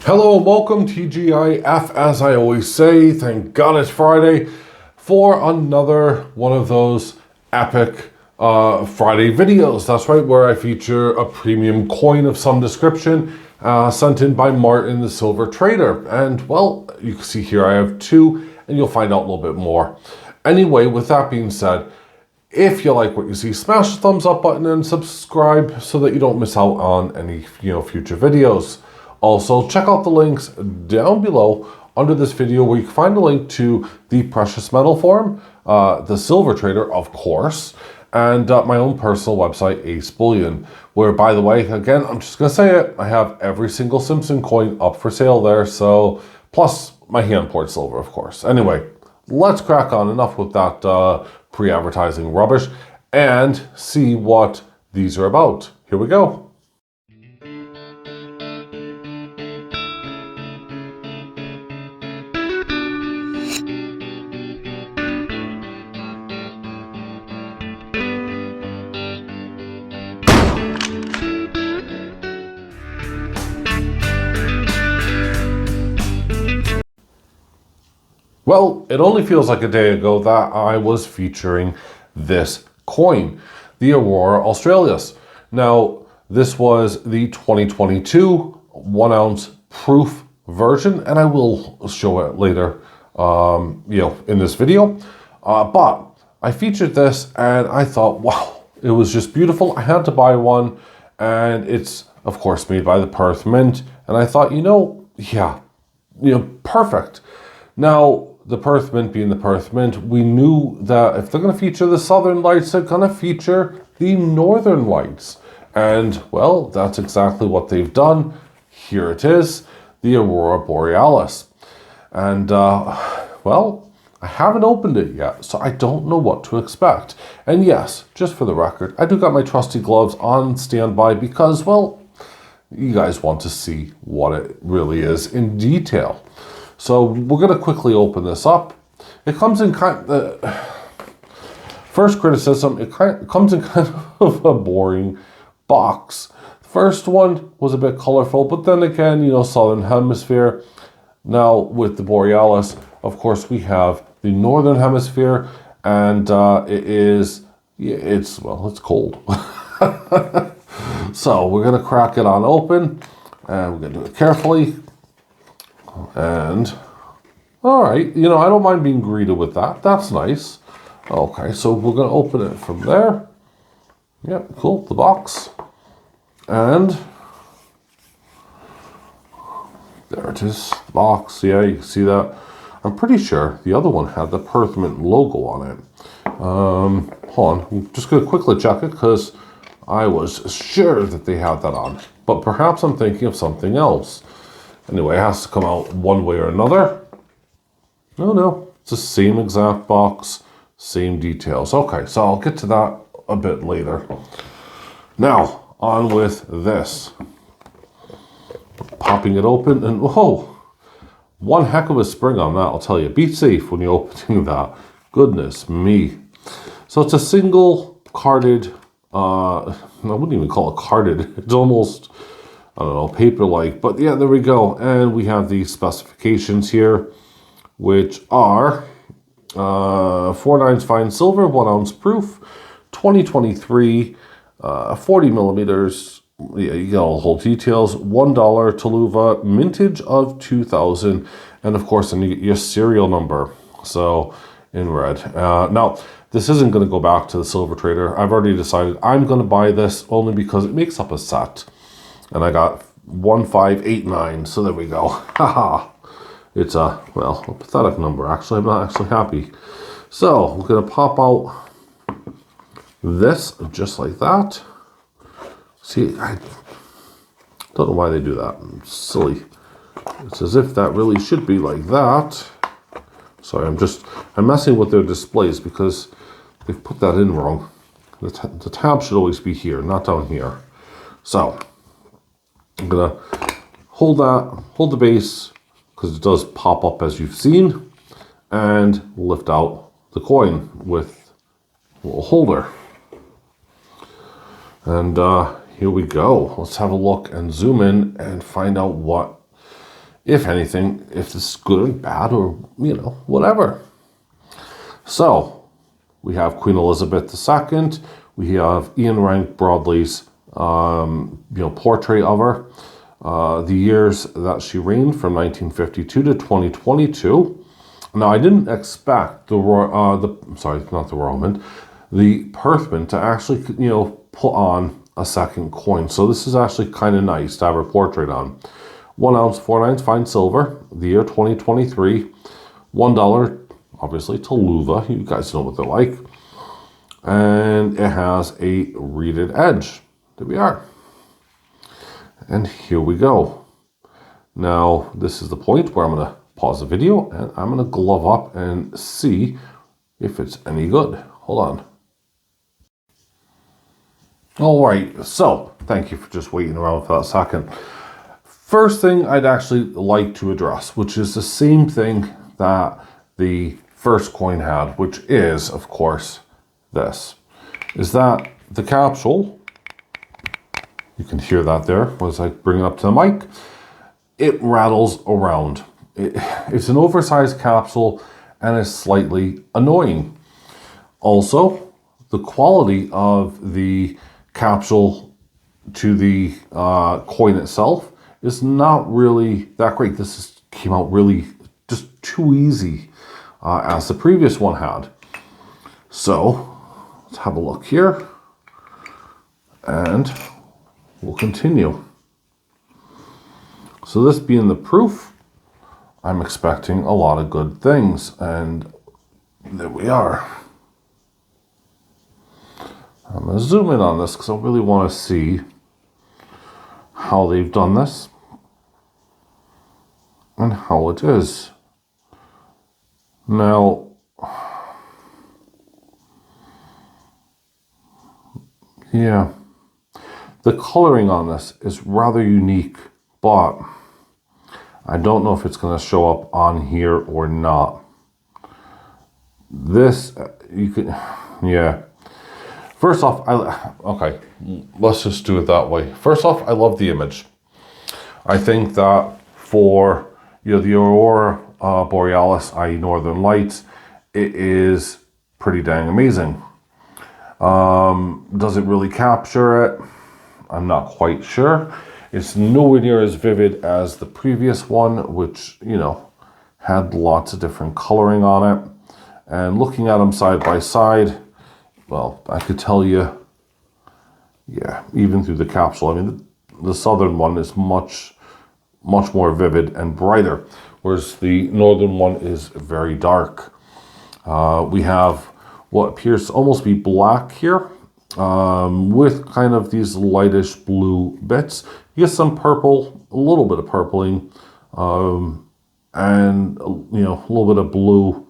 Hello and welcome TGIF, as I always say. Thank God it's Friday for another one of those epic Friday videos. That's right, where I feature a premium coin of some description sent in by Martin the Silver Trader. And well, you can see here I have two, and you'll find out a little bit more. Anyway, with that being said, if you like what you see, smash the thumbs up button and subscribe so that you don't miss out on any future videos. Also, check out the links down below under this video where you can find a link to the precious metal forum, the Silver Trader, of course, and my own personal website, AceBullion, where, by the way, again, I'm just going to say it, I have every single Simpson coin up for sale there, so, plus my hand-poured silver, of course. Anyway, let's crack on. Enough with that pre-advertising rubbish and see what these are about. Here we go. Well, it only feels like a day ago that I was featuring this coin, the Aurora Borealis. Now, this was the 2022 1 ounce proof version, and I will show it later, in this video. But I featured this, and I thought, wow, it was just beautiful. I had to buy one, and it's, of course, made by the Perth Mint. And I thought, perfect. Now, the Perth Mint being the Perth Mint, we knew that if they're going to feature the Southern Lights, they're going to feature the Northern Lights. And, well, that's exactly what they've done. Here it is, the Aurora Borealis. And, well, I haven't opened it yet, so I don't know what to expect. And yes, just for the record, I do got my trusty gloves on standby because, well, you guys want to see what it really is in detail. So we're going to quickly open this up. It comes in first criticism, it comes in kind of a boring box. The first one was a bit colorful, but then again, Southern Hemisphere. Now with the Borealis, of course, we have the Northern Hemisphere, and it's cold. So we're going to crack it on open, and we're going to do it carefully. And, all right, I don't mind being greeted with that. That's nice. Okay, so we're going to open it from there. Yep, cool, the box. And there it is, the box. Yeah, you can see that. I'm pretty sure the other one had the Perth Mint logo on it. Hold on, I'm just going to quickly check it because I was sure that they had that on. But perhaps I'm thinking of something else. Anyway, it has to come out one way or another. No, it's the same exact box, same details. Okay, so I'll get to that a bit later. Now, on with this. Popping it open, and whoa, one heck of a spring on that, I'll tell you. Be safe when you're opening that. Goodness me. So it's a single carded, I wouldn't even call it carded. It's almost, I don't know, paper-like, but yeah, there we go. And we have the specifications here, which are 4/9 fine silver, 1 ounce proof, 2023, 40 millimeters. Yeah, you get all the whole details. $1 Tuluva, mintage of 2000, and of course, then you get your serial number. So in red. Now, this isn't going to go back to the Silver Trader. I've already decided I'm going to buy this only because it makes up a set. And I got 1589, so there we go. Haha. It's a pathetic number, actually. I'm not actually happy. So, we're going to pop out this just like that. See, I don't know why they do that. It's silly. It's as if that really should be like that. Sorry, I'm messing with their displays because they've put that in wrong. The tab should always be here, not down here. So, I'm going to hold the base, because it does pop up as you've seen, and lift out the coin with a little holder. And here we go. Let's have a look and zoom in and find out what if anything, if this is good or bad or, you know, whatever. So we have Queen Elizabeth II. We have Ian Rank Broadley's, portrait of her. The years that she reigned from 1952 to 2022. Now, I didn't expect the Perth Mint to actually, put on a second coin. So this is actually kind of nice to have her portrait on. 1 ounce, 4/9 fine silver, the year 2023, $1, obviously Toluva, you guys know what they're like. And it has a reeded edge. There we are. And here we go. Now, this is the point where I'm going to pause the video and I'm going to glove up and see if it's any good. Hold on. All right, so thank you for just waiting around for that second. First thing I'd actually like to address, which is the same thing that the first coin had, which is, of course, this, is that the capsule, you can hear that there as I bring it up to the mic, it rattles around. It's an oversized capsule and is slightly annoying. Also, the quality of the capsule to the coin itself is not really that great. This came out really just too easy as the previous one had. So let's have a look here and we'll continue. So this being the proof, I'm expecting a lot of good things, and there we are. I'm going to zoom in on this because I really want to see how they've done this and how it is. Now, yeah, the coloring on this is rather unique, but I don't know if it's going to show up on here or not. This, you could, yeah. First off, okay, let's just do it that way. First off, I love the image. I think that for, the Aurora Borealis, i.e. Northern Lights, it is pretty dang amazing. Does it really capture it? I'm not quite sure. It's nowhere near as vivid as the previous one, which, had lots of different coloring on it. And looking at them side by side, well, I could tell you, yeah, even through the capsule, I mean, the southern one is much more vivid and brighter, whereas the northern one is very dark. We have what appears to almost be black here, with kind of these lightish blue bits. You get some purple, a little bit of purpling, and a little bit of blue.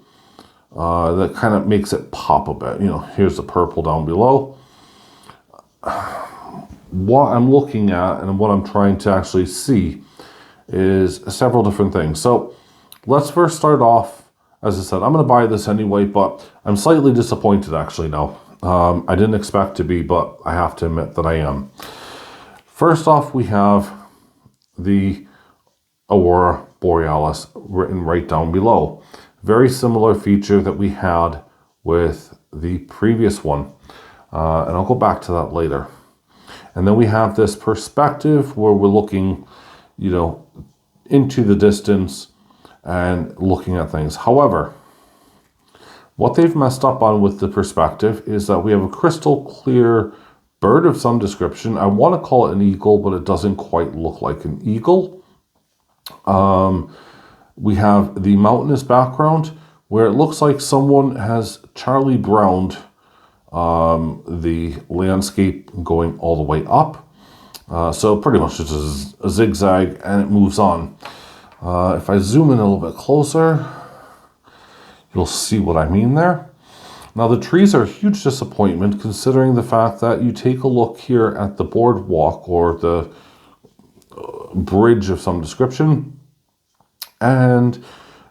That kind of makes it pop a bit. Here's the purple down below. What I'm looking at and what I'm trying to actually see is several different things. So let's first start off, as I said, I'm going to buy this anyway, but I'm slightly disappointed actually now. I didn't expect to be, but I have to admit that I am. First off, we have the Aurora Borealis written right down below. Very similar feature that we had with the previous one. And I'll go back to that later. And then we have this perspective where we're looking, into the distance and looking at things. However, what they've messed up on with the perspective is that we have a crystal clear bird of some description. I want to call it an eagle, but it doesn't quite look like an eagle. We have the mountainous background where it looks like someone has Charlie Browned the landscape going all the way up. So pretty much just a zigzag and it moves on. If I zoom in a little bit closer, you'll see what I mean there. Now the trees are a huge disappointment considering the fact that you take a look here at the boardwalk or the bridge of some description. And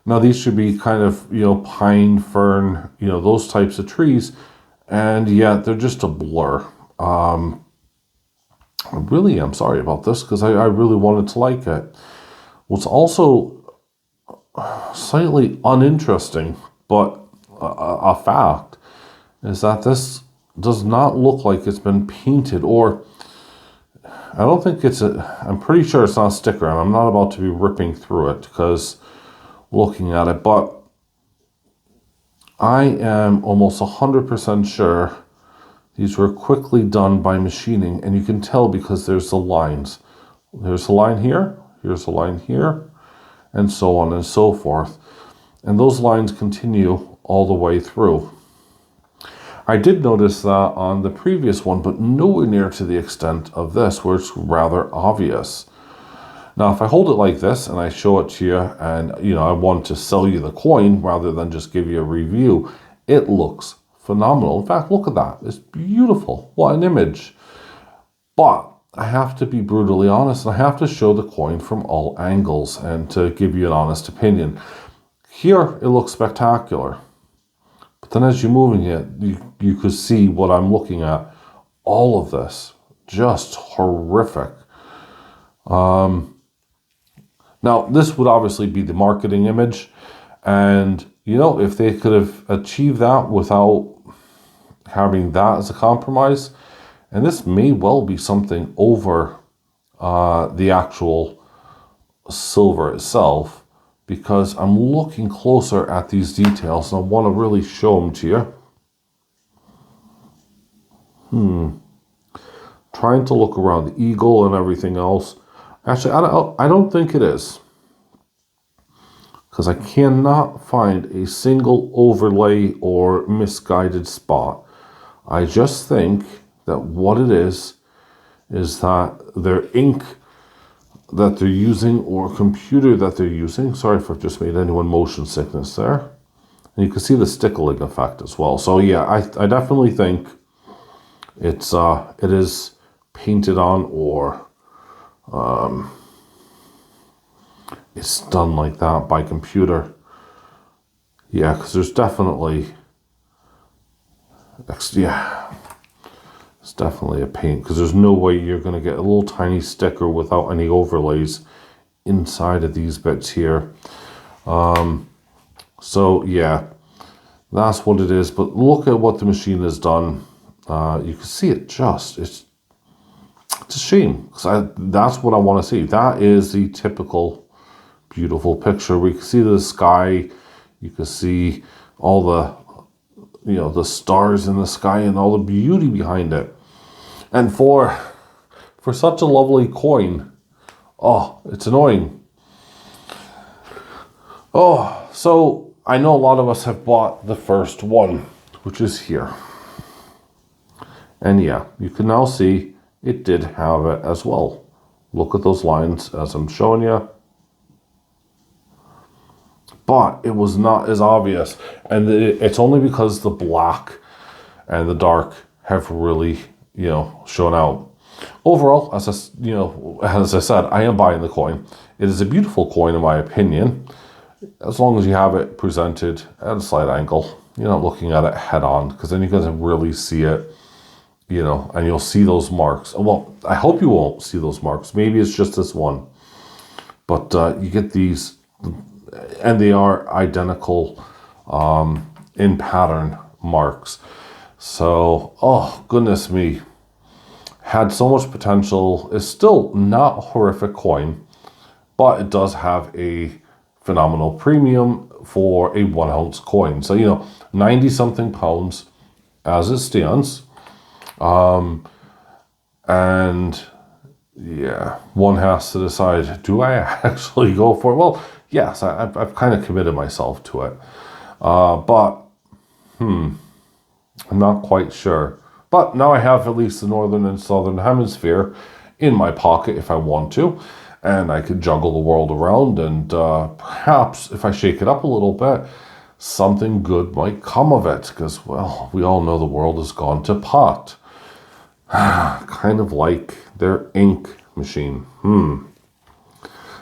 now these should be kind of, pine, fern, those types of trees. And yet they're just a blur. I really am sorry about this because I really wanted to like it. What's also slightly uninteresting, but a fact, is that this does not look like it's been painted, or I don't think it's I'm pretty sure it's not a sticker, and I'm not about to be ripping through it because looking at it, but I am almost 100% sure these were quickly done by machining, and you can tell because there's the lines. There's a line here, here's a line here, and so on and so forth. And those lines continue all the way through. I did notice that on the previous one, but nowhere near to the extent of this, where it's rather obvious. Now, if I hold it like this and I show it to you, and I want to sell you the coin rather than just give you a review, it looks phenomenal. In fact, look at that. It's beautiful. What an image. But I have to be brutally honest, and I have to show the coin from all angles and to give you an honest opinion. Here, it looks spectacular. But then as you're moving it, you could see what I'm looking at. All of this, just horrific. Now, this would obviously be the marketing image. And, if they could have achieved that without having that as a compromise, and this may well be something over the actual silver itself, because I'm looking closer at these details and I want to really show them to you. Trying to look around the eagle and everything else. Actually, I don't think it is, because I cannot find a single overlay or misguided spot. I just think that what it is that their ink that they're using, or computer that they're using, sorry if I've just made anyone motion sickness there, and you can see the stickling effect as well. So yeah, I definitely think it is painted on, or it's done like that by computer. Yeah, because there's definitely, it's definitely a paint, because there's no way you're going to get a little tiny sticker without any overlays inside of these bits here. So yeah, that's what it is. But look at what the machine has done. You can see it it's a shame, because that's what I want to see. That is the typical beautiful picture. We can see the sky, you can see all the the stars in the sky and all the beauty behind it. And for such a lovely coin, it's annoying. So I know a lot of us have bought the first one, which is here. And yeah, you can now see it did have it as well. Look at those lines as I'm showing you. But it was not as obvious. And it's only because the black and the dark have really, shown out. Overall, as I said, I am buying the coin. It is a beautiful coin in my opinion, as long as you have it presented at a slight angle. You're not looking at it head on, because then you can really see it, and you'll see those marks. Well, I hope you won't see those marks. Maybe it's just this one. But you get these, and they are identical in pattern marks. So, goodness me. Had so much potential. It's still not a horrific coin, but it does have a phenomenal premium for a 1 ounce coin. So, 90 something pounds as it stands. And yeah, one has to decide, do I actually go for it? Well, yes, I've kind of committed myself to it. But I'm not quite sure. But now I have at least the northern and southern hemisphere in my pocket if I want to. And I could juggle the world around, and perhaps if I shake it up a little bit, something good might come of it. Because, well, we all know the world has gone to pot. Kind of like their ink machine.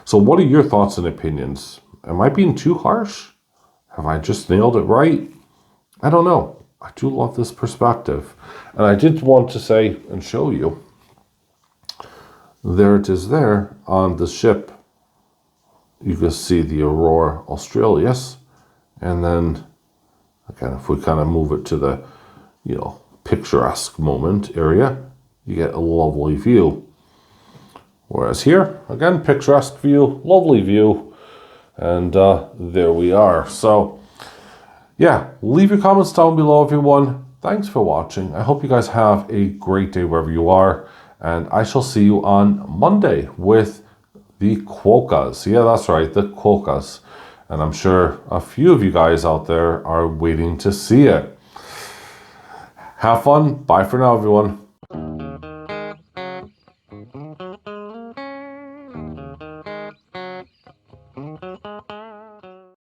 So what are your thoughts and opinions? Am I being too harsh? Have I just nailed it right? I don't know. I do love this perspective. And I did want to say and show you. There it is there on the ship you can see the Aurora Australis. And then, again, if we kind of move it to the, you know, picturesque moment area, you get a lovely view. Whereas here, again, picturesque view, lovely view. And there we are. So, yeah, leave your comments down below, everyone. Thanks for watching. I hope you guys have a great day wherever you are. And I shall see you on Monday with the quokkas. Yeah, that's right, the quokkas. And I'm sure a few of you guys out there are waiting to see it. Have fun. Bye for now, everyone.